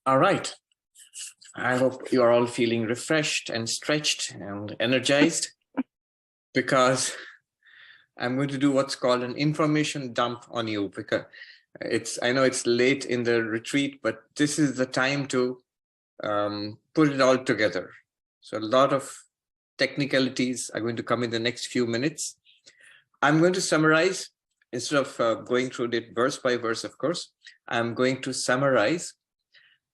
All right. I hope you are all feeling refreshed and stretched and energized because I'm going to do what's called an information dump on you, because I know it's late in the retreat, but this is the time to put it all together. So a lot of technicalities are going to come in the next few minutes. I'm going to summarize, instead of going through it verse by verse, of course, I'm going to summarize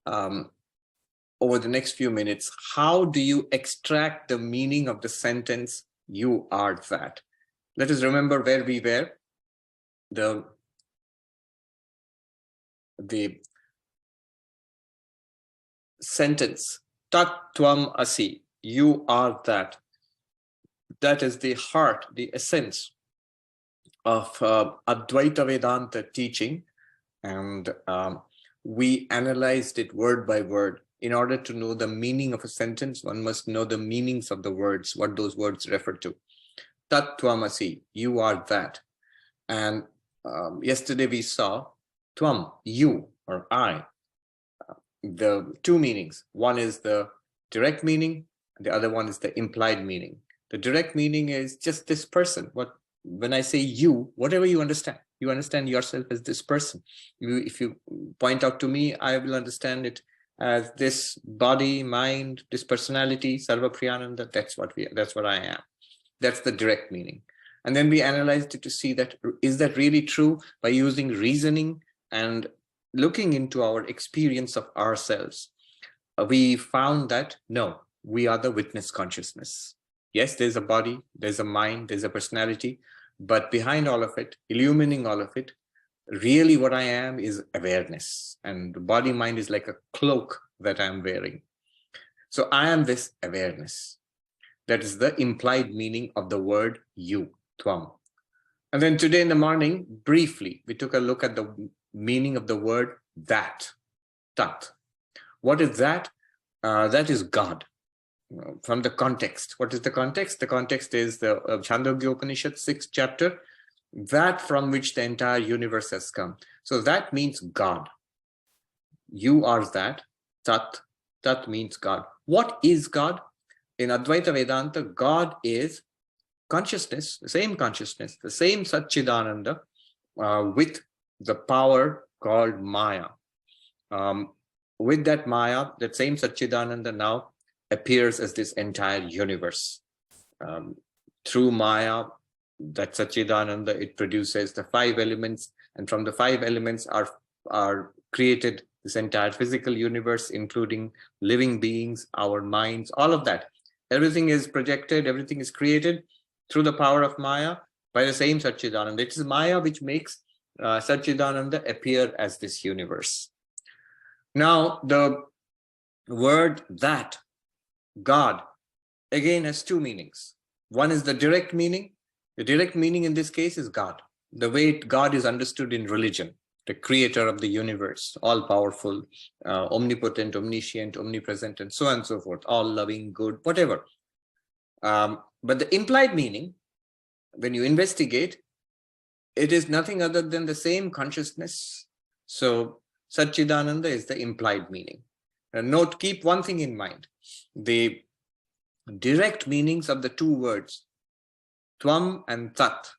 over the next few minutes. How do you extract the meaning of the sentence, you are that? Let us remember where we were. The sentence, Tat Tvam Asi, you are that. That is the heart, the essence of Advaita Vedanta teaching. And we analyzed it word by word. In order to know the meaning of a sentence, one must know the meanings of the words, what those words refer to. Tat Tvam Asi, you are that. And yesterday we saw Tvam, you or I. The two meanings. One is the direct meaning, the other one is the implied meaning. The direct meaning is just this person. When I say you, whatever you understand yourself as this person. If you point out to me, I will understand it as this body, mind, this personality, Sarvapriyananda. That's what I am. That's the direct meaning. And then we analyzed it to see that, is that really true? By using reasoning and looking into our experience of ourselves, we found that no, we are the witness consciousness. Yes, there's a body, there's a mind, there's a personality, but behind all of it, illumining all of it, really what I am is awareness. And the body mind is like a cloak that I'm wearing. So I am this awareness. That is the implied meaning of the word you, Tvam. And then today in the morning, briefly, we took a look at the meaning of the word that, Tat. What is that? That is God. From the context. What is the context? The context is the Chandogya Upanishad, 6th chapter, that from which the entire universe has come. So that means God. You are that. Tat. Tat means God. What is God? In Advaita Vedanta, God is consciousness, the same Satchidananda, with the power called Maya. With that Maya, that same Satchidananda now appears as this entire universe. Through Maya, that Satchidananda, it produces the 5 elements, and from the 5 elements are created this entire physical universe, including living beings, our minds, all of that. Everything is projected, everything is created through the power of Maya by the same Satchidananda. It is Maya which makes Satchidananda appear as this universe. Now, the word that, God, again has 2 meanings. One is the direct meaning. The direct meaning in this case is God. The way God is understood in religion, the creator of the universe, all-powerful, omnipotent, omniscient, omnipresent, and so on and so forth, all-loving, good, whatever. But the implied meaning, when you investigate, it is nothing other than the same consciousness. So Satchidananda is the implied meaning. And note, keep one thing in mind. The direct meanings of the 2 words, Tvam and Tat,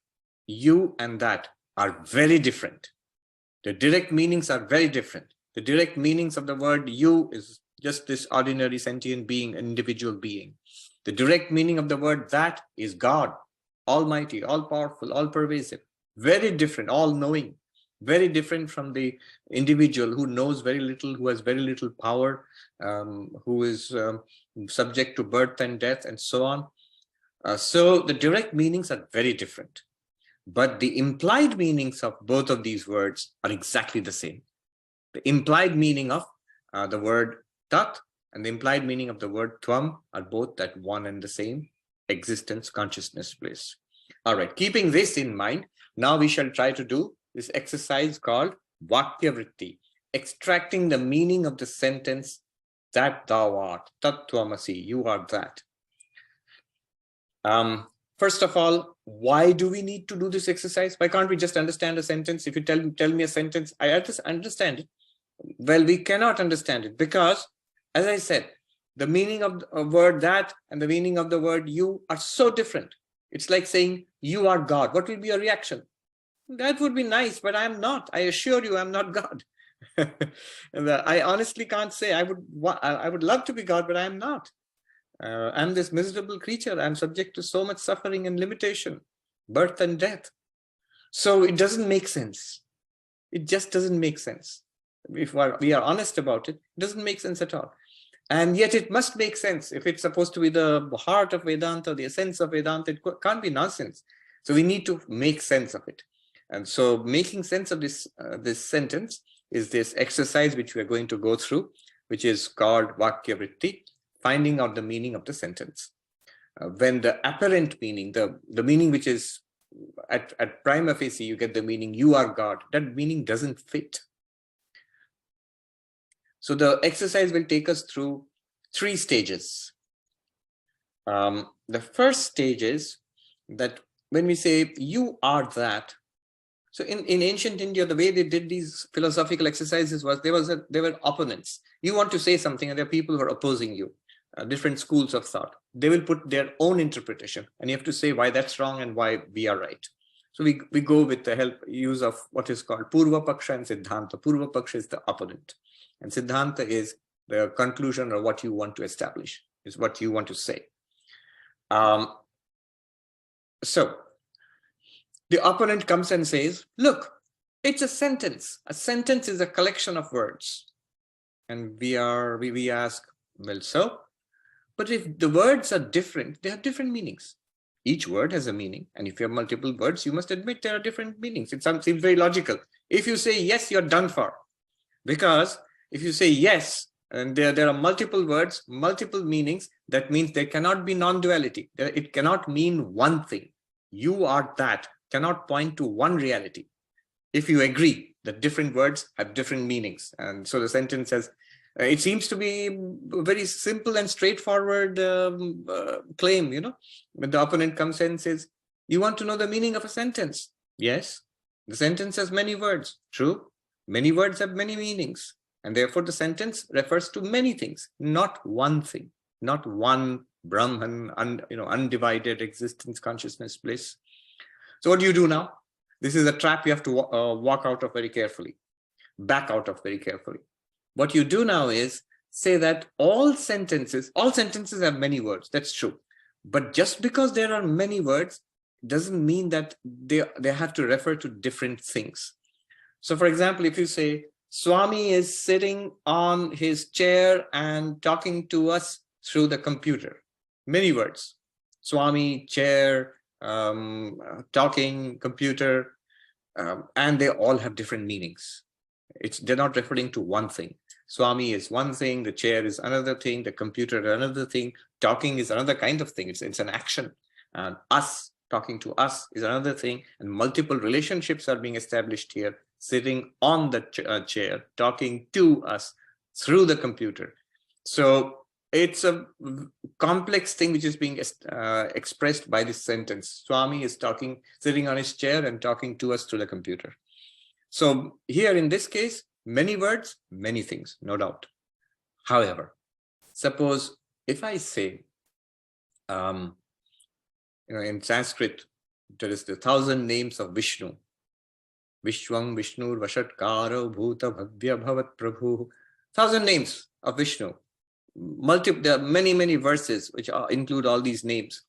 you and that, are very different. The direct meanings are very different. The direct meanings of the word you is just this ordinary sentient being, an individual being. The direct meaning of the word that is God, almighty, all-powerful, all-pervasive. Very different, all-knowing. Very different from the individual who knows very little, who has very little power, who is subject to birth and death, and so on. So the direct meanings are very different. But the implied meanings of both of these words are exactly the same. The implied meaning of the word Tat and the implied meaning of the word Tvam are both that one and the same existence, consciousness, place. All right, keeping this in mind, now we shall try to do this exercise called Vakya Vritti, extracting the meaning of the sentence, that thou art, Tat Tvamasi, you are that. First of all, why do we need to do this exercise? Why can't we just understand a sentence? If you tell me a sentence, I just understand it. Well, we cannot understand it because, as I said, the meaning of a word that and the meaning of the word you are so different. It's like saying you are God. What will be your reaction? That would be nice, but I'm not. I assure you, I'm not God. I honestly can't say I would love to be God, but I'm not. I'm this miserable creature. I'm subject to so much suffering and limitation, birth and death. So it doesn't make sense. It just doesn't make sense. If we are honest about it, it doesn't make sense at all. And yet it must make sense. If it's supposed to be the heart of Vedanta, the essence of Vedanta, it can't be nonsense. So we need to make sense of it. And so making sense of this sentence is this exercise which we are going to go through, which is called Vakya Vritti, finding out the meaning of the sentence. When the apparent meaning, the meaning which is at prima facie, you get the meaning you are God, that meaning doesn't fit. So the exercise will take us through 3 stages. The first stage is that when we say you are that, so in ancient India, the way they did these philosophical exercises was there were opponents. You want to say something and there are people who are opposing you, different schools of thought. They will put their own interpretation and you have to say why that's wrong and why we are right. So we go with the use of what is called Purva Paksha and Siddhanta. Purva Paksha is the opponent. And Siddhanta is the conclusion or what you want to establish, is what you want to say. So the opponent comes and says, look, it's a sentence. A sentence is a collection of words. And we ask, well, so? But if the words are different, they have different meanings. Each word has a meaning. And if you have multiple words, you must admit there are different meanings. It seems very logical. If you say yes, you're done for. Because if you say yes, and there are multiple words, multiple meanings, that means there cannot be non-duality. It cannot mean one thing. You are that cannot point to one reality. If you agree that different words have different meanings. And so the sentence says, it seems to be a very simple and straightforward claim, you know. When the opponent comes in and says, you want to know the meaning of a sentence? Yes. The sentence has many words. True. Many words have many meanings. And therefore the sentence refers to many things, not one thing, not one Brahman, undivided existence, consciousness, bliss. So what do you do now? This is a trap you have to walk out of very carefully, back out of very carefully. What you do now is say that all sentences have many words. That's true. But just because there are many words doesn't mean that they have to refer to different things. So for example, if you say, Swami is sitting on his chair and talking to us through the computer. Many words. Swami, chair, talking, computer, and they all have different meanings. They're not referring to one thing. Swami is one thing, the chair is another thing, the computer is another thing, talking is another kind of thing. It's an action. And us, talking to us is another thing, and multiple relationships are being established here, sitting on the chair, talking to us through the computer. So it's a complex thing which is being expressed by this sentence. Swami is sitting on his chair and talking to us through the computer. So here in this case, many words, many things, no doubt. However, suppose if I say, in Sanskrit, there is the 1,000 names of Vishnu. Vishwam Vishnur Vashatkaro Bhuta Bhavya Bhavat Prabhu. 1,000 names of Vishnu. There are many verses which include all these names.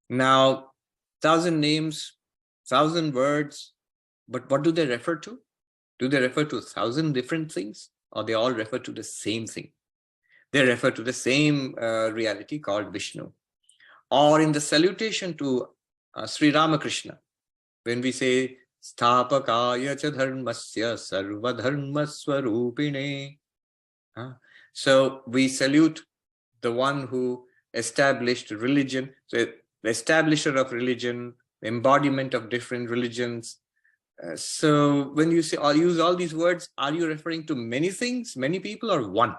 Now, 1,000 names, 1,000 words, but what do they refer to? Do they refer to 1,000 different things, or they all refer to the same thing? They refer to the same reality called Vishnu. Or in the salutation to Sri Ramakrishna, when we say, Sthapakaya cha dharmasya sarva dharma swarupine. So we salute the one who established religion, so the establisher of religion, the embodiment of different religions. So when you say or use all these words, are you referring to many things, many people, or one,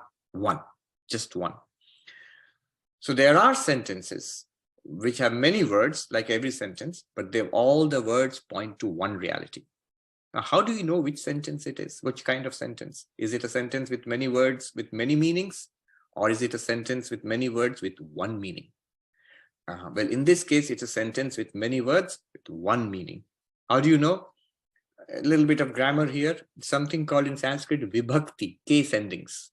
just one? So there are sentences which have many words, like every sentence, but all the words point to one reality. Now, how do you know which sentence it is? Which kind of sentence? Is it a sentence with many words with many meanings? Or is it a sentence with many words with one meaning? Well, in this case, it's a sentence with many words with one meaning. How do you know? A little bit of grammar here. Something called in Sanskrit vibhakti, case endings.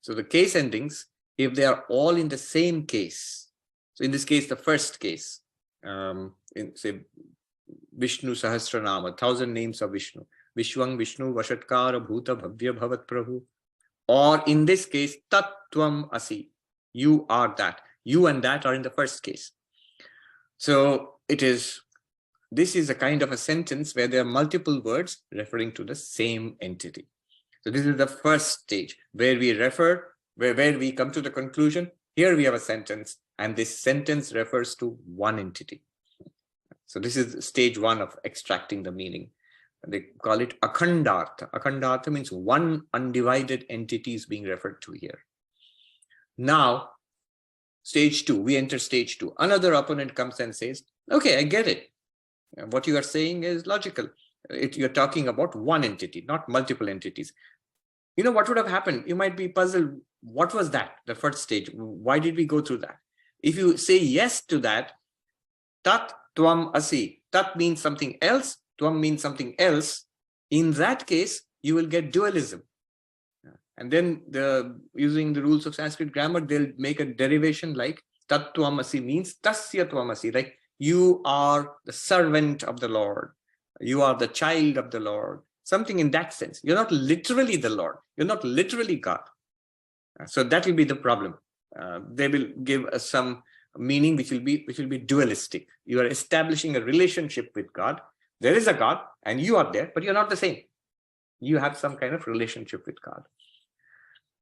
So the case endings, if they are all in the same case, so in this case, the first case, in say Vishnu Sahasranama, 1,000 names of Vishnu, Vishwang Vishnu Vashatkara Bhuta Bhavya Bhavat Prabhu, or in this case, Tat Tvam Asi, you are that. You and that are in the first case. So this is a kind of a sentence where there are multiple words referring to the same entity. So this is the first stage where we refer, where we come to the conclusion. Here we have a sentence, and this sentence refers to one entity. So this is stage one of extracting the meaning. They call it akhandartha. Akhandartha means one undivided entity is being referred to here. Now, stage two, we enter stage two. Another opponent comes and says, okay, I get it. What you are saying is logical. You're talking about one entity, not multiple entities. You know what would have happened? You might be puzzled. What was that? The first stage. Why did we go through that? If you say yes to that, tat tvam asi, tat means something else, tvam means something else. In that case, you will get dualism. And then using the rules of Sanskrit grammar, they'll make a derivation like tat tvam asi means tasya tvam asi, like you are the servant of the Lord. You are the child of the Lord. Something in that sense. You're not literally the Lord. You're not literally God. So that will be the problem. They will give us some meaning which will be dualistic. You are establishing a relationship with God. There is a God and you are there, but you're not the same. You have some kind of relationship with God.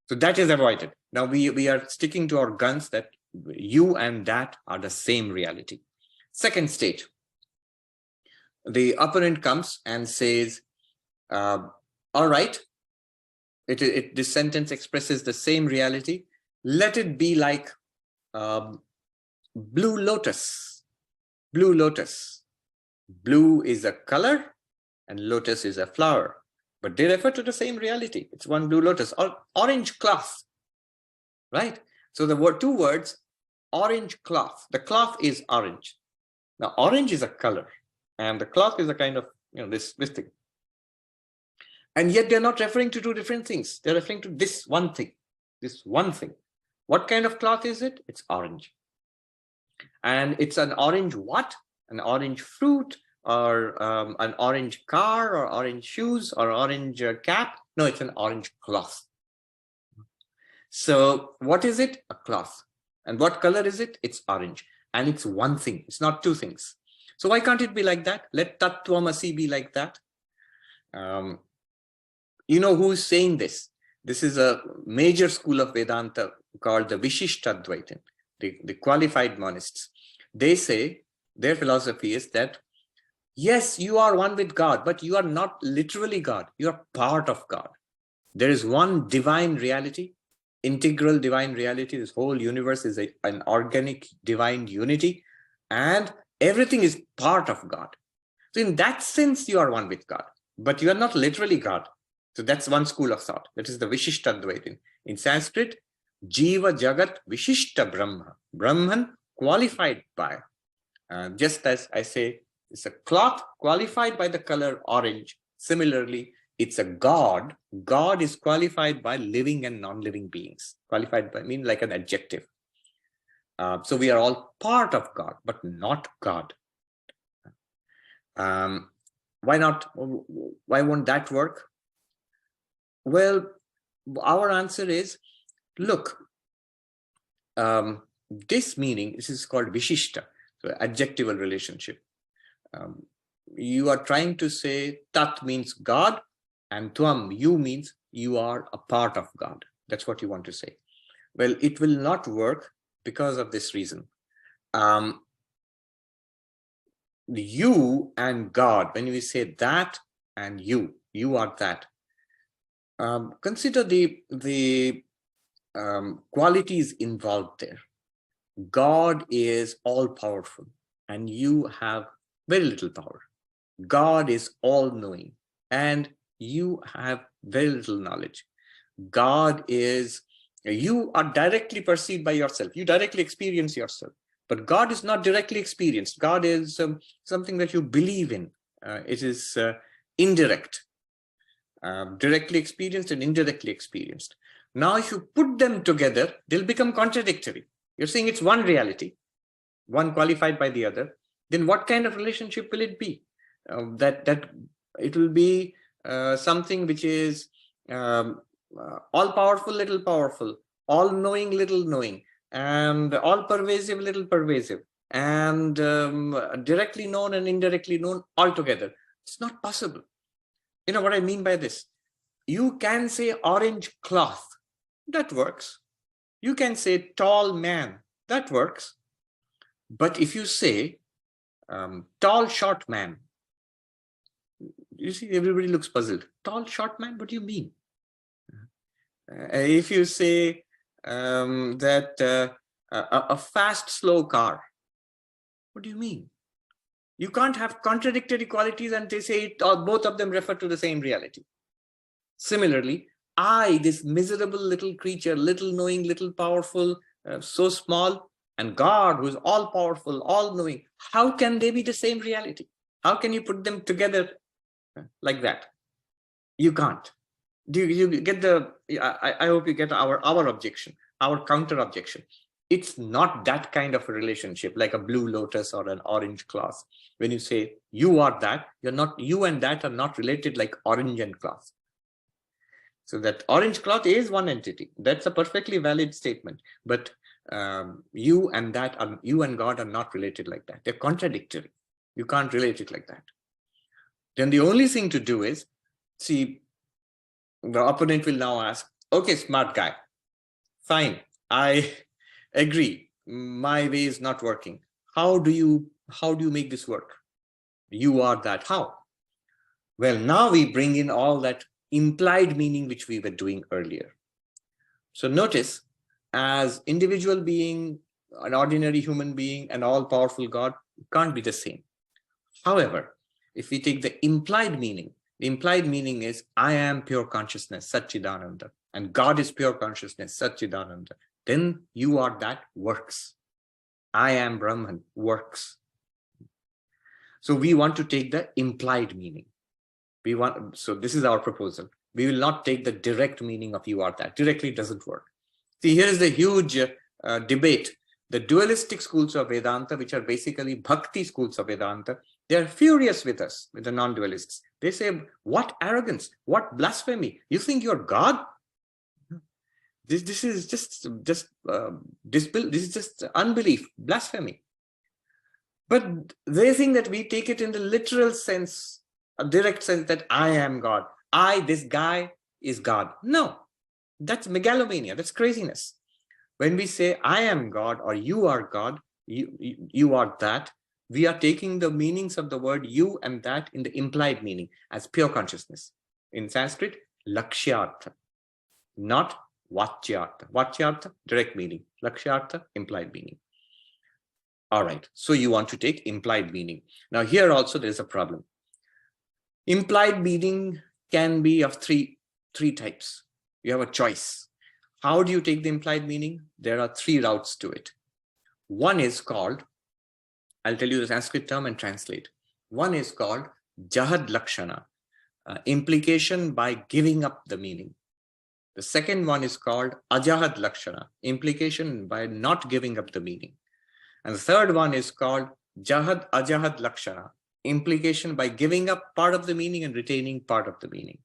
So that is avoided. Now we are sticking to our guns that you and that are the same reality. Second stage. The opponent comes and says, all right, this sentence expresses the same reality. Let it be like blue lotus. Blue lotus. Blue is a color and lotus is a flower. But they refer to the same reality. It's one blue lotus. Or orange cloth. Right? So the two words, orange cloth. The cloth is orange. Now, orange is a color. And the cloth is a kind of, this thing. And yet they're not referring to two different things. They're referring to this one thing. This one thing. What kind of cloth is it? It's orange. And it's an orange what? An orange fruit, or an orange car, or orange shoes, or orange cap. No, it's an orange cloth. So what is it? A cloth. And what color is it? It's orange. And it's one thing. It's not two things. So why can't it be like that? Let tat tvam asi be like that. You know who is saying this? This is a major school of Vedanta called the Vishishtadvaitin, the qualified monists. They say, their philosophy is that, yes, you are one with God, but you are not literally God. You are part of God. There is one divine reality, integral divine reality. This whole universe is an organic divine unity, and everything is part of God. So in that sense, you are one with God, but you are not literally God. So that's one school of thought. That is the Vishishtadvaitin. In Sanskrit, Jiva Jagat Vishishta Brahma. Brahman qualified by. Just as I say, it's a cloth qualified by the color orange. Similarly, it's a God. God is qualified by living and non-living beings. Qualified by mean like an adjective. So we are all part of God, but not God. Why not? Why won't that work? Well, our answer is, look, this meaning, this is called Vishishta, so adjectival relationship. You are trying to say tat means God, and tvam, you means you are a part of God. That's what you want to say. Well, it will not work because of this reason. You and God, when we say that and you are that. Consider the qualities involved there. God is all-powerful, and you have very little power. God is all-knowing, and you have very little knowledge. God is, you are directly perceived by yourself. You directly experience yourself. But God is not directly experienced. God is something that you believe in. It is indirect, directly experienced and indirectly experienced. Now, if you put them together, they'll become contradictory. You're saying it's one reality, one qualified by the other. Then what kind of relationship will it be? That it will be something which is all powerful, little powerful, all knowing, little knowing, and all pervasive, little pervasive, and directly known and indirectly known altogether. It's not possible. You know what I mean by this? You can say orange cloth, that works. You can say tall man, that works. But if you say tall short man, you see, everybody looks puzzled. Tall short man, what do you mean? If you say that a fast slow car, what do you mean? You can't have contradictory qualities and they say it, or both of them refer to the same reality. Similarly, I, this miserable little creature, little knowing, little powerful, so small, and God, who is all powerful, all knowing, how can they be the same reality? How can you put them together like that? You can't. Do you get the, I hope you get our objection, our counter objection. It's not that kind of a relationship like a blue lotus or an orange cloth. When you say you are that, you're not, you and that are not related like orange and cloth. So that orange cloth is one entity. That's a perfectly valid statement. But you and that are, you and God are not related like that. They're contradictory. You can't relate it like that. Then the only thing to do is, see, the opponent will now ask, okay, smart guy, fine, I agree, my way is not working. How do you make this work? You are that, how? Well, now we bring in all that implied meaning which we were doing earlier. So notice, as individual being, an ordinary human being, and all-powerful God can't be the same. However, if we take the implied meaning, the implied meaning is I am pure consciousness, Satchidananda, and God is pure consciousness, Satchidananda. Then you are that works. I am Brahman works. So we want to take the implied meaning. So this is our proposal. We will not take the direct meaning of you are that. Directly doesn't work. See, here is the huge debate. The dualistic schools of Vedanta, which are basically bhakti schools of Vedanta, they are furious with us, with the non-dualists. They say, what arrogance, what blasphemy. You think you're God? This is just unbelief, blasphemy. But they think that we take it in the literal sense, a direct sense that I am God. This guy is God. No, that's megalomania. That's craziness. When we say I am God or you are God, you are that, we are taking the meanings of the word you and that in the implied meaning as pure consciousness. In Sanskrit, lakshyartha, not vachyartha. Vachyartha, direct meaning. Lakshyartha, implied meaning. All right, so you want to take implied meaning. Now here also there is a problem. Implied meaning can be of three types. You have a choice. How do you take the implied meaning? There are three routes to it. One is called, I'll tell you the Sanskrit term and translate. One is called Jahad Lakshana, implication by giving up the meaning. The second one is called Ajahad Lakshana, implication by not giving up the meaning. And the third one is called Jahad Ajahad Lakshana, implication by giving up part of the meaning and retaining part of the meaning.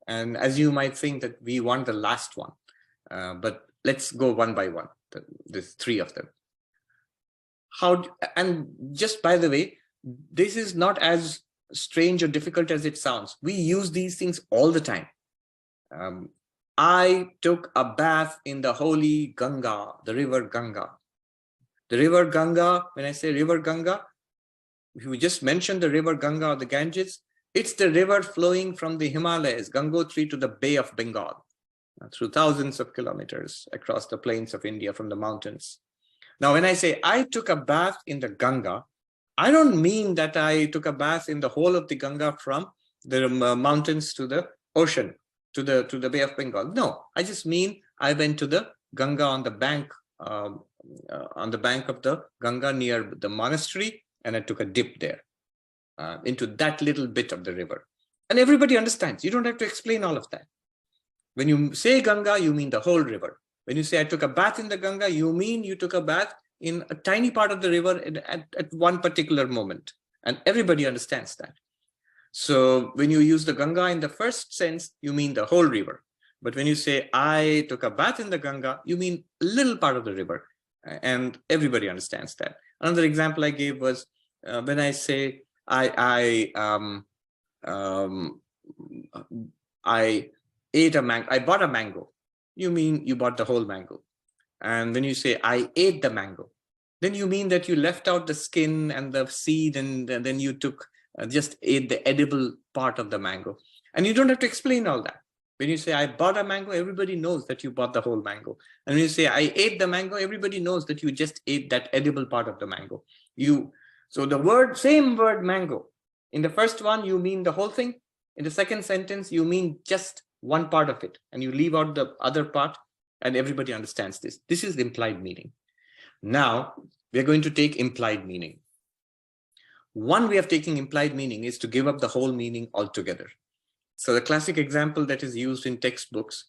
And as you might think that we want the last one, but let's go one by one. There's three of them. And just by the way, this is not as strange or difficult as it sounds. We use these things all the time. I took a bath in the holy Ganga, the river Ganga. The river Ganga, when I say river Ganga, if you just mention the river Ganga or the Ganges, it's the river flowing from the Himalayas, Gangotri, to the Bay of Bengal, through thousands of kilometers across the plains of India from the mountains. Now, when I say I took a bath in the Ganga, I don't mean that I took a bath in the whole of the Ganga from the mountains to the ocean, to the Bay of Bengal. No, I just mean I went to the Ganga on the bank of the Ganga near the monastery, and I took a dip there into that little bit of the river. And everybody understands. You don't have to explain all of that. When you say Ganga, you mean the whole river. When you say I took a bath in the Ganga, you mean you took a bath in a tiny part of the river at one particular moment. And everybody understands that. So when you use the Ganga in the first sense, you mean the whole river. But when you say I took a bath in the Ganga, you mean a little part of the river. And everybody understands that. Another example I gave was when I say I ate a mango, I bought a mango. You mean you bought the whole mango. And when you say I ate the mango, then you mean that you left out the skin and the seed, and then you took just ate the edible part of the mango. And you don't have to explain all that. When you say I bought a mango, everybody knows that you bought the whole mango. And when you say I ate the mango, everybody knows that you just ate that edible part of the mango. So the same word mango. In the first one, you mean the whole thing. In the second sentence, you mean just one part of it, and you leave out the other part, and everybody understands this. This is the implied meaning. Now, we're going to take implied meaning. One way of taking implied meaning is to give up the whole meaning altogether. So the classic example that is used in textbooks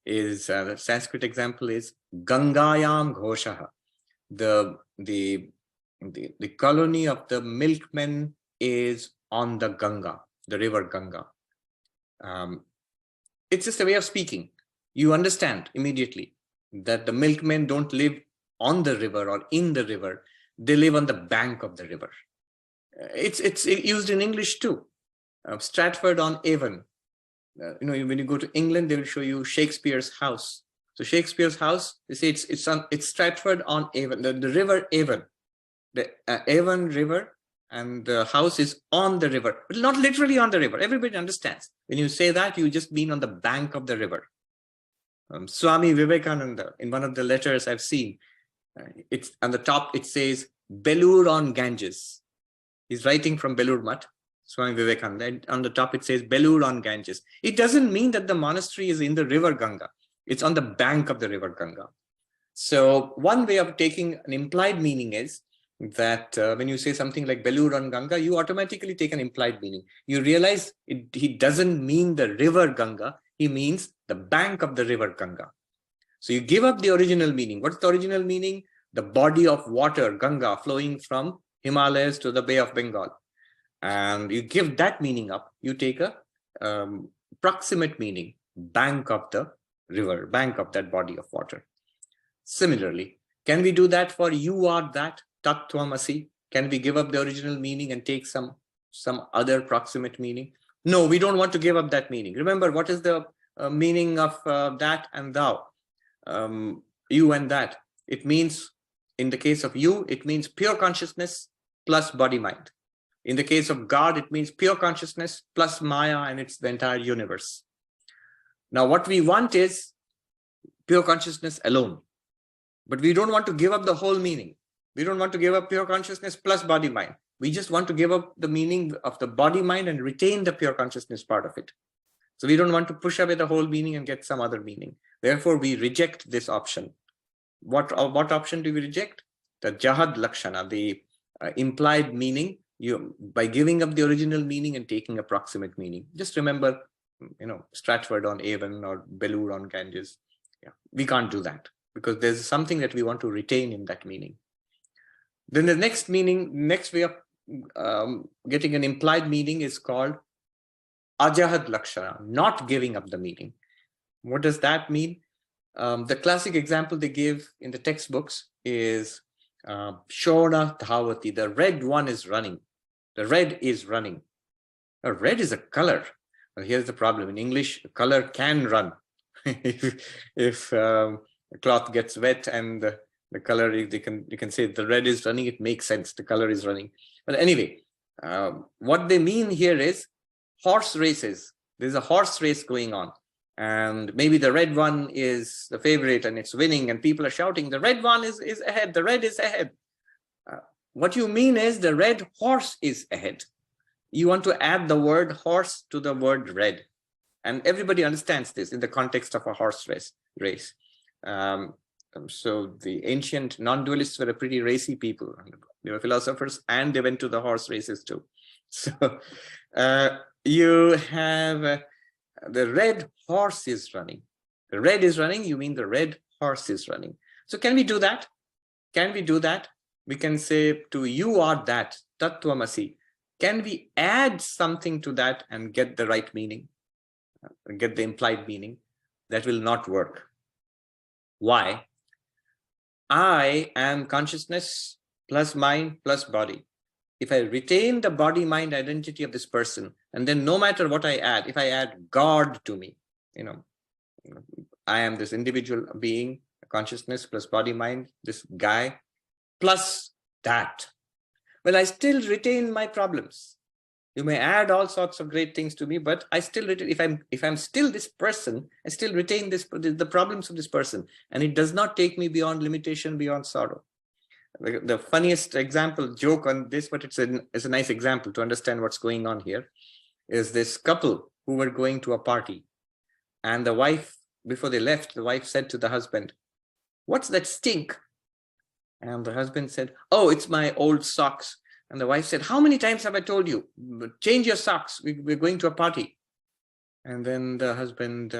is, the Sanskrit example is Gangayam Ghoshaha. The colony of the milkmen is on the Ganga, the river Ganga. It's just a way of speaking. You understand immediately that the milkmen don't live on the river or in the river. They live on the bank of the river. It's used in English too. Stratford-on-Avon. When you go to England, they will show you Shakespeare's house. So Shakespeare's house, they say it's Stratford-on-Avon, the river Avon, the Avon River, and the house is on the river, but not literally on the river. Everybody understands. When you say that, you just mean on the bank of the river. Swami Vivekananda, in one of the letters I've seen, it's on the top, it says Belur on Ganges. He's writing from Belur Mutt, Swami Vivekananda, and on the top it says Belur on Ganges. It doesn't mean that the monastery is in the river Ganga. It's on the bank of the river Ganga. So one way of taking an implied meaning is that when you say something like Belur on Ganga, you automatically take an implied meaning. You realize he doesn't mean the river Ganga, he means the bank of the river Ganga. So you give up the original meaning. What's the original meaning? The body of water, Ganga, flowing from Himalayas to the Bay of Bengal. And you give that meaning up. You take a proximate meaning, bank of the river, bank of that body of water. Similarly, can we do that for you are that, Tat Tvam Asi? Can we give up the original meaning and take some other proximate meaning? No, we don't want to give up that meaning. Remember, what is the meaning of that and thou? You and that. It means, in the case of you, it means pure consciousness plus body-mind. In the case of God, it means pure consciousness plus Maya, and it's the entire universe. Now, what we want is pure consciousness alone. But we don't want to give up the whole meaning. We don't want to give up pure consciousness plus body-mind. We just want to give up the meaning of the body-mind and retain the pure consciousness part of it. So we don't want to push away the whole meaning and get some other meaning. Therefore, we reject this option. What option do we reject? The Jahad Lakshana, the implied meaning, by giving up the original meaning and taking approximate meaning. Just remember, Stratford-on-Avon or Belur on Ganges. Yeah, we can't do that because there's something that we want to retain in that meaning. Then the next way of getting an implied meaning is called Ajahad Lakshana, not giving up the meaning. What does that mean? The classic example they give in the textbooks is Shona Dhavati, the red one is running. The red is running. Red is a color. Well, here's the problem. In English, a color can run. if a cloth gets wet and the color, you can say the red is running, it makes sense. The color is running. But anyway, what they mean here is horse races. There's a horse race going on. And maybe the red one is the favorite and it's winning and people are shouting, the red one is ahead, the red is ahead. What you mean is the red horse is ahead. you want to add the word horse to the word red. And everybody understands this in the context of a horse race. So the ancient non-dualists were a pretty racy people. They were philosophers, and they went to the horse races too. So you have the red horse is running. The red is running, you mean the red horse is running. So can we do that? Can we do that? We can say to you are that, Tattvamasi. Can we add something to that and get the right meaning? Get the implied meaning? That will not work. Why? I am consciousness plus mind plus body. If I retain the body-mind identity of this person, and then no matter what I add, if I add God to me, I am this individual being, consciousness plus body-mind, this guy, plus that. Well, I still retain my problems. You may add all sorts of great things to me, but I still retain, if I'm still this person, I still retain the problems of this person. And it does not take me beyond limitation, beyond sorrow. The funniest example, joke on this, but it's a nice example to understand what's going on here, is this couple who were going to a party. And the wife, before they left, the wife said to the husband, "What's that stink?" And the husband said, "Oh, it's my old socks." And the wife said, "How many times have I told you? Change your socks. We're going to a party." And then the husband,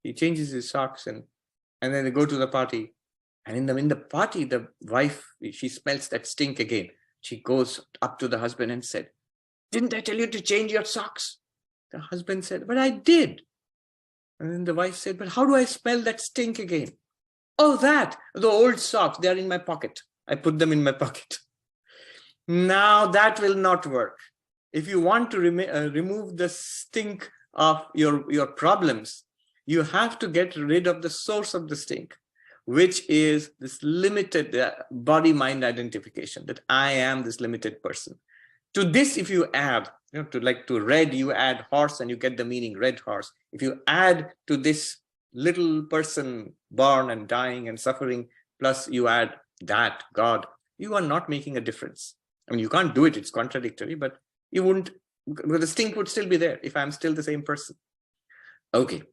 he changes his socks, and then they go to the party. And in the party, the wife, she smells that stink again. She goes up to the husband and said, "Didn't I tell you to change your socks?" The husband said, "But I did." And then the wife said, "But how do I smell that stink again?" "Oh, the old socks, they're in my pocket. I put them in my pocket." Now that will not work. If you want to remove the stink of your problems, you have to get rid of the source of the stink, which is this limited body-mind identification, that I am this limited person. To this, if you add, to red, you add horse and you get the meaning red horse. If you add to this little person born and dying and suffering, plus you add that, God, you are not making a difference. I mean, you can't do it, it's contradictory, but you wouldn't, the stink would still be there if I'm still the same person. Okay.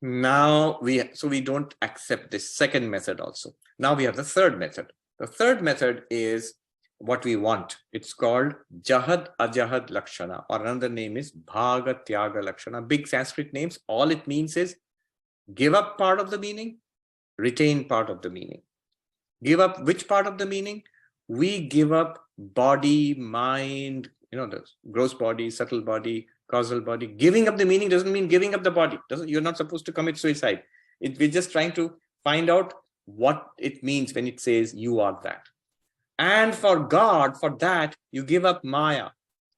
Now we don't accept this second method also. Now we have the third method. The third method is what we want. It's called Jahad Ajahad Lakshana, or another name is Bhaga Tyaga Lakshana. Big Sanskrit names. All it means is give up part of the meaning, retain part of the meaning. Give up which part of the meaning? We give up body, mind, the gross body, subtle body, causal body. Giving up the meaning doesn't mean giving up the body. You're not supposed to commit suicide. We're just trying to find out what it means when it says you are that. And for God, for that, you give up Maya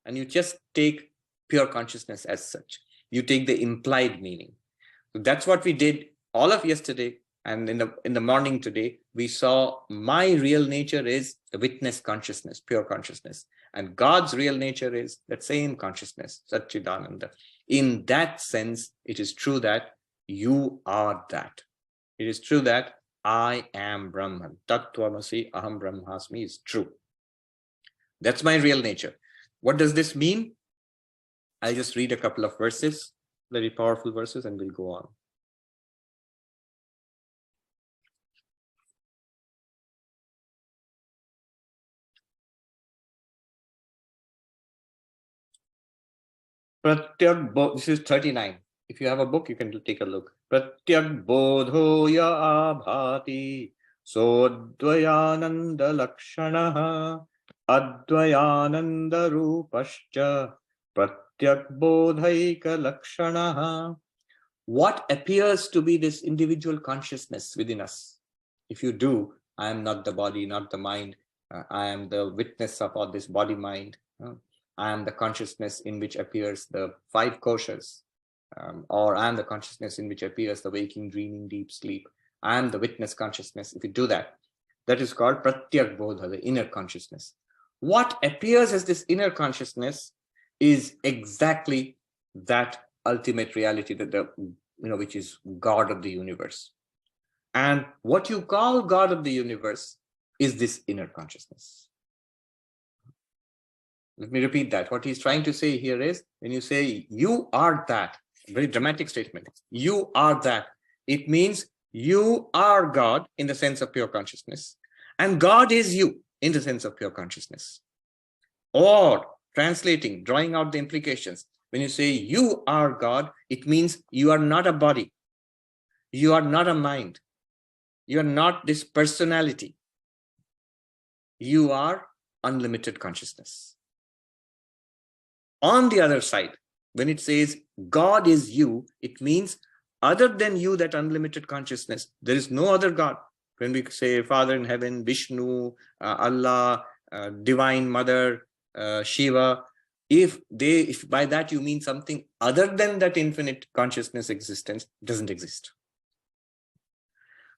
and you just take pure consciousness as such. You take the implied meaning. So that's what we did all of yesterday. And in the morning today, we saw my real nature is the witness consciousness, pure consciousness. And God's real nature is that same consciousness, Satchidananda. In that sense, it is true that you are that. It is true that I am Brahman. Tattvamasi aham brahmasmi is true. That's my real nature. What does this mean? I'll just read a couple of verses, very powerful verses, and we'll go on. This is 39. If you have a book, you can take a look. Pratyak bodhoya abhati sodvayananda lakshanaha advayananda rupascha pratyak bodhaika lakshanaha. What appears to be this individual consciousness within us? If you do, I am not the body, not the mind. I am the witness of all this body-mind. I am the consciousness in which appears the five koshas, or I am the consciousness in which appears the waking, dreaming, deep sleep. I am the witness consciousness. If you do that, that is called pratyak bodha, the inner consciousness. What appears as this inner consciousness is exactly that ultimate reality, that which is God of the universe. And what you call God of the universe is this inner consciousness. Let me repeat that. What he's trying to say here is, when you say you are that, very dramatic statement, you are that, it means you are God in the sense of pure consciousness, and God is you in the sense of pure consciousness. Or translating, drawing out the implications, when you say you are God, it means you are not a body, you are not a mind, you are not this personality, you are unlimited consciousness. On the other side, when it says God is you, it means other than you, that unlimited consciousness, there is no other God. When we say Father in heaven, Vishnu, Allah, Divine Mother, Shiva, if by that you mean something other than that infinite consciousness existence, doesn't exist.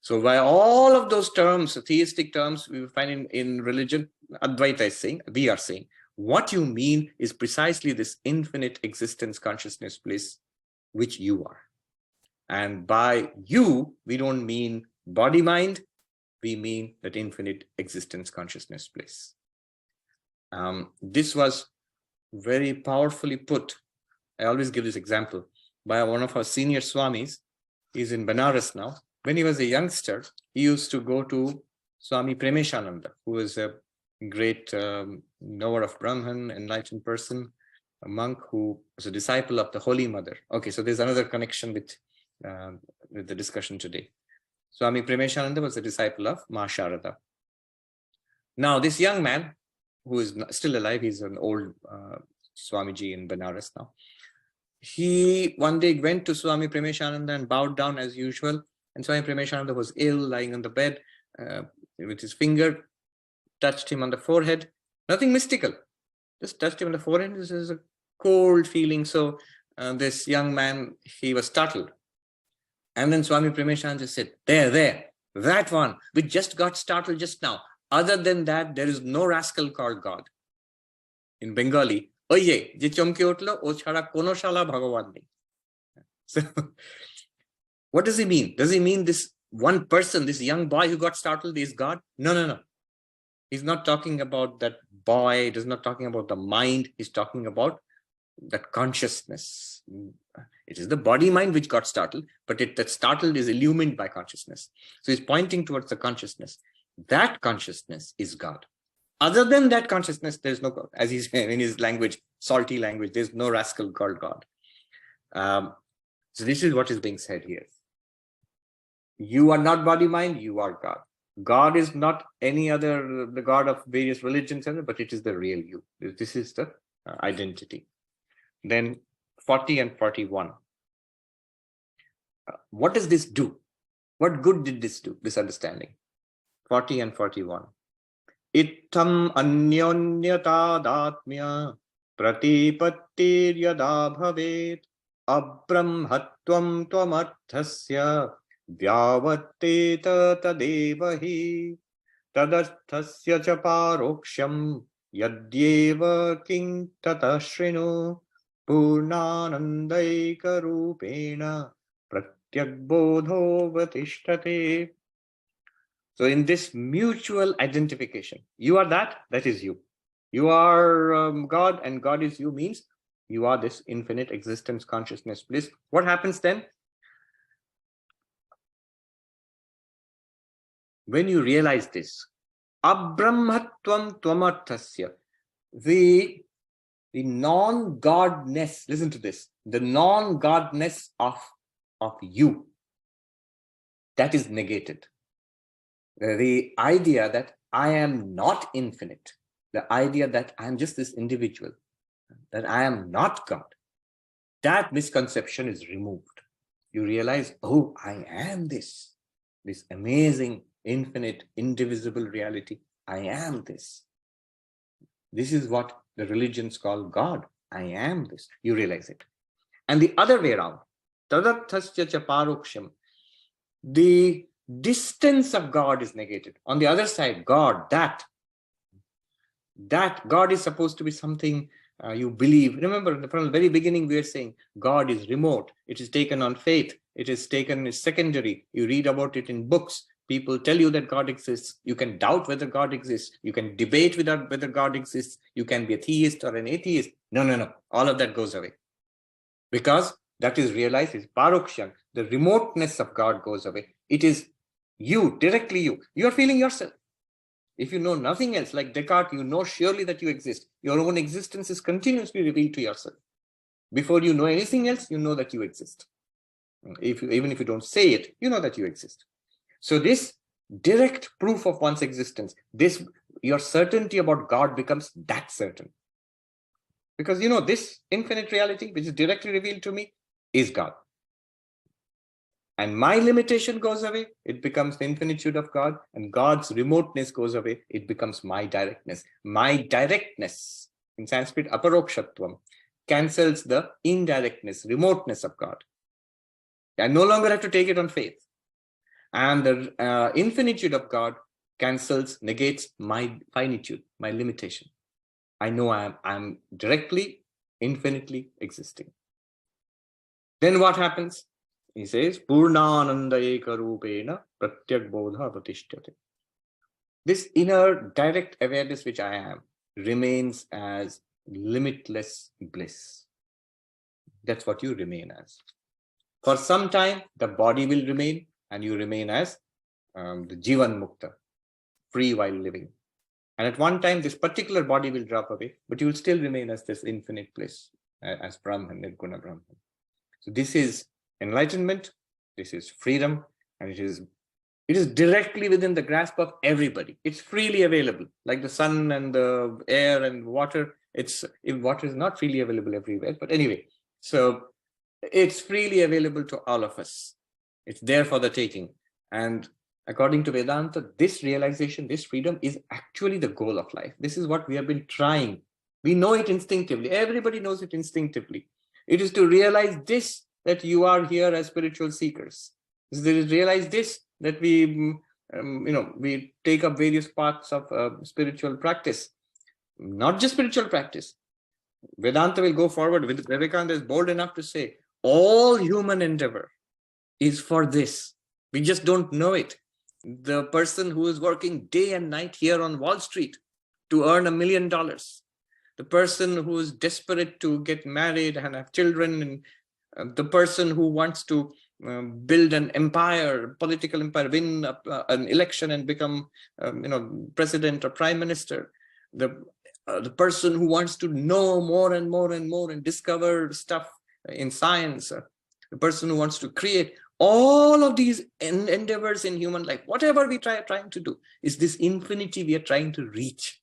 So by all of those terms, theistic terms, we find in religion, Advaita is saying, we are saying, what you mean is precisely this infinite existence consciousness bliss, which you are. And by you, we don't mean body mind, we mean that infinite existence consciousness bliss. This was very powerfully put. I always give this example by one of our senior Swamis. He's in Benares now. When he was a youngster, he used to go to Swami Premeshananda, who was a great knower of Brahman, enlightened person, a monk who was a disciple of the Holy Mother. Okay, so there's another connection with the discussion today. Swami Premeshananda was a disciple of Ma Sharada. Now, this young man, who is still alive, he's an old Swamiji in Benares now. He one day went to Swami Premeshananda and bowed down as usual. And Swami Premeshananda was ill, lying on the bed with his finger, touched him on the forehead. Nothing mystical, just touched him on the forehead. This is a cold feeling. So this young man, he was startled. And then Swami Premeshananda said, there, that one, we just got startled just now. Other than that, there is no rascal called God. In Bengali, oye, je chomke utlo, o chhara kono shala bhagavan nei. So, what does he mean? Does he mean this one person, this young boy who got startled is God? No. He's not talking about that boy. He's not talking about the mind. He's talking about that consciousness. It is the body mind which got startled, but that startled is illumined by consciousness. So he's pointing towards the consciousness. That consciousness is God. Other than that consciousness, there's no God. As he's in his language, salty language, there's no rascal called God. So this is what is being said here. You are not body mind, you are God. God is not any other, the God of various religions, but it is the real you. This is the identity. Then 40 and 41. What does this do? What good did this do, this understanding? 40 and 41. Ittam anyonyatadatmya pratipattir yada bhavet abrahmatvam tvamarthasya vyavatteta tadeva hi tadarthasya cha paroksham yadyeva king tata shrinu purnanandaika rupena pratyagbodho vatishtate. So in this mutual identification, you are that is you. You are God and God is you means you are this infinite existence, consciousness, bliss. What happens then? When you realize this, abrahmatvam tvamarthasya, the non-godness, listen to this, the non-godness of you, that is negated. The idea that I am not infinite, the idea that I'm just this individual, that I am not God, that misconception is removed. You realize, oh, I am this amazing, infinite, indivisible reality. I am this. This is what the religions call God. I am this. You realize it. And the other way around, tadarthasya cha paroksham, the distance of God is negated. On the other side, God, that God is supposed to be something you believe. Remember, from the very beginning, we are saying God is remote. It is taken on faith. It is taken as secondary. You read about it in books. People tell you that God exists. You can doubt whether God exists. You can debate whether God exists. You can be a theist or an atheist. No. All of that goes away. Because that is realized is parokshan. The remoteness of God goes away. It is you, directly you. You are feeling yourself. If you know nothing else, like Descartes, you know surely that you exist. Your own existence is continuously revealed to yourself. Before you know anything else, you know that you exist. Even if you don't say it, you know that you exist. So this direct proof of one's existence, your certainty about God becomes that certain. Because this infinite reality, which is directly revealed to me, is God. And my limitation goes away, it becomes the infinitude of God, and God's remoteness goes away, it becomes my directness. My directness, in Sanskrit, aparokshatvam, cancels the indirectness, remoteness of God. I no longer have to take it on faith. And the infinitude of God negates my finitude, my limitation. I know I'm directly, infinitely existing. Then what happens? He says, Purnananda eka rupena pratyak bodha pratishthyate. This inner direct awareness which I am remains as limitless bliss. That's what you remain as. For some time, the body will remain, and you remain as the Jivan Mukta, free while living. And at one time, this particular body will drop away, but you will still remain as this infinite bliss, as Brahman, Nirguna Brahman. So this is enlightenment, this is freedom, and it is directly within the grasp of everybody. It's freely available, like the sun and the air and water. Water is not freely available everywhere, but anyway, so it's freely available to all of us. It's there for the taking. And according to Vedanta, this realization, this freedom is actually the goal of life. This is what we have been trying. We know it instinctively. Everybody knows it instinctively. It is to realize this, that you are here as spiritual seekers. Realize this, that we take up various parts of spiritual practice, not just spiritual practice. Vedanta will go forward with Vivekananda is bold enough to say, all human endeavor is for this. We just don't know it. The person who is working day and night here on Wall Street to earn $1 million, the person who is desperate to get married and have children, and the person who wants to build an empire, political empire, win an election and become, president or prime minister, the person who wants to know more and more and more and discover stuff in science, the person who wants to create, all of these endeavors in human life, whatever we trying to do, is this infinity we are trying to reach.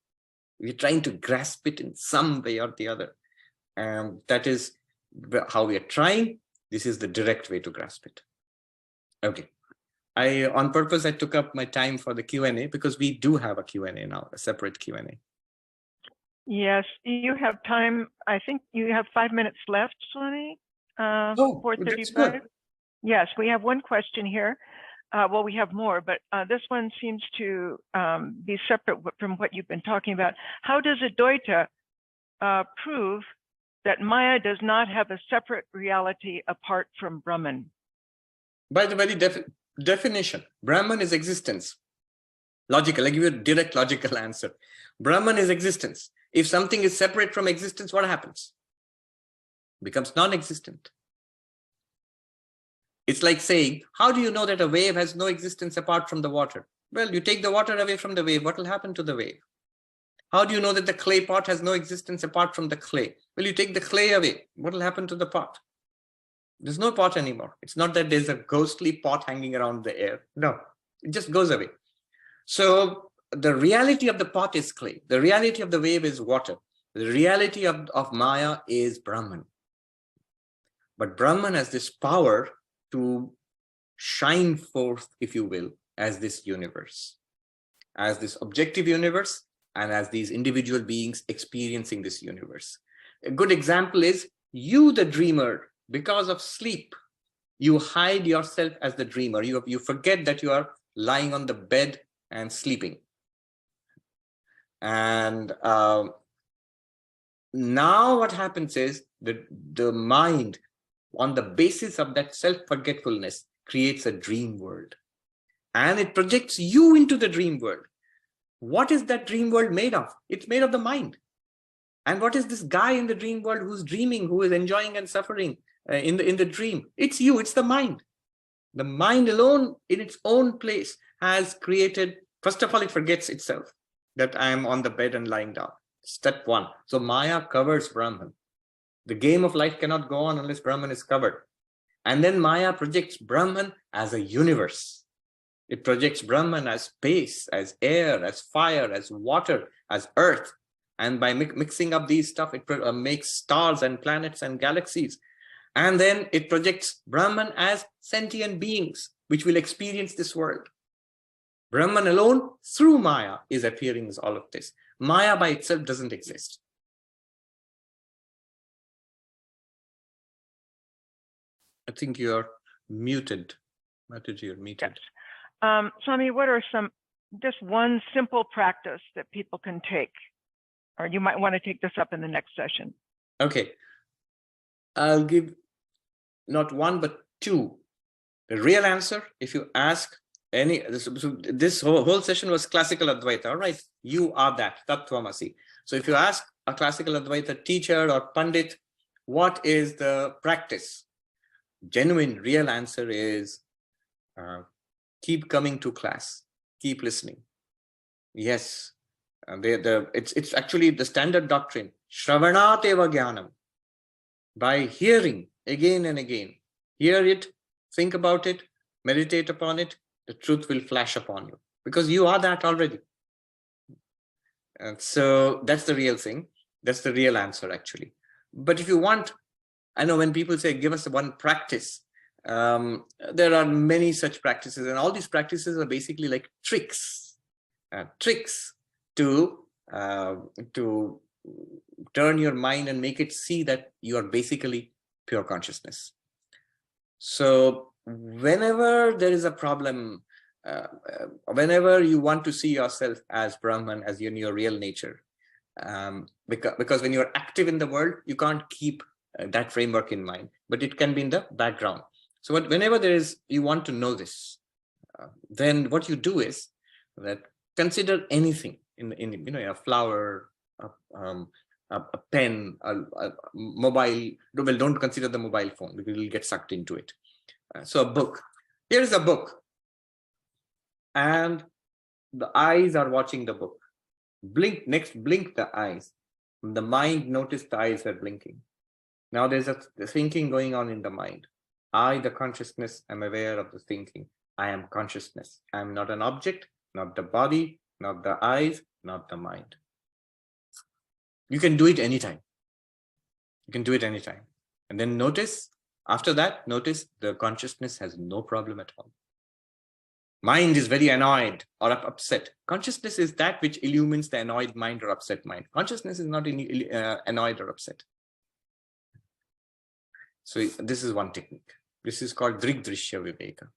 We're trying to grasp it in some way or the other. That is how we are trying. This is the direct way to grasp it. Okay. On purpose, I took up my time for the Q&A because we do have a Q&A now, a separate Q&A. Yes, you have time. I think you have 5 minutes left, Swami. 4:35. Yes, we have one question here. Well, we have more, but this one seems to be separate from what you've been talking about. How does Advaita prove that Maya does not have a separate reality apart from Brahman? By the very definition, Brahman is existence. Logical, I give you a direct logical answer. Brahman is existence. If something is separate from existence, what happens? It becomes non-existent. It's like saying, how do you know that a wave has no existence apart from the water? Well, you take the water away from the wave, what will happen to the wave? How do you know that the clay pot has no existence apart from the clay? Well, you take the clay away, what will happen to the pot? There's no pot anymore. It's not that there's a ghostly pot hanging around the air. No, it just goes away. So the reality of the pot is clay. The reality of the wave is water. The reality of Maya is Brahman. But Brahman has this power to shine forth, if you will, as this universe, as this objective universe, and as these individual beings experiencing this universe. A good example is you, the dreamer, because of sleep, you hide yourself as the dreamer. You forget that you are lying on the bed and sleeping. And now what happens is that the mind, on the basis of that self-forgetfulness, creates a dream world. and it projects you into the dream world. What is that dream world made of? It's made of the mind. And what is this guy in the dream world who's dreaming, who is enjoying and suffering in the dream? It's you, it's the mind. The mind alone in its own place has created, first of all, it forgets itself, that I am on the bed and lying down. Step one. So Maya covers Brahman. The game of life cannot go on unless Brahman is covered. And then Maya projects Brahman as a universe. It projects Brahman as space, as air, as fire, as water, as earth. And by mixing up these stuff, it makes stars and planets and galaxies. And then it projects Brahman as sentient beings, which will experience this world. Brahman alone, through Maya, is appearing as all of this. Maya by itself doesn't exist. I think you're muted. You're muted. Yes. Swami, what are just one simple practice that people can take? Or you might want to take this up in the next session. Okay. I'll give not one, but two. The real answer, if you ask any, this whole session was classical Advaita, all right? You are that, Tattvamasi. So if you ask a classical Advaita teacher or Pandit, what is the practice? Genuine, real answer is keep coming to class, keep listening. Yes, it's actually the standard doctrine, Shravanat eva jnanam. By hearing again and again, hear it, think about it, meditate upon it, the truth will flash upon you, because you are that already. And so that's the real thing. That's the real answer, actually. But if you want, I know when people say, give us one practice, there are many such practices, and all these practices are basically like tricks to turn your mind and make it see that you are basically pure consciousness. So whenever there is a problem, whenever you want to see yourself as Brahman, as in your real nature, because when you're active in the world, you can't keep that framework in mind, but it can be in the background. So whenever you want to know this, then what you do is that consider anything in a flower, a pen, a mobile. Well, don't consider the mobile phone because you'll get sucked into it. So a book. Here is a book, and the eyes are watching the book. Blink the eyes. The mind noticed the eyes are blinking. Now there's the thinking going on in the mind. I, the consciousness, am aware of the thinking. I am consciousness. I am not an object, not the body, not the eyes, not the mind. You can do it anytime. You can do it anytime. And then notice, after that, notice the consciousness has no problem at all. Mind is very annoyed or upset. Consciousness is that which illumines the annoyed mind or upset mind. Consciousness is not annoyed or upset. So this is one technique. This is called Drigdrishya Viveka.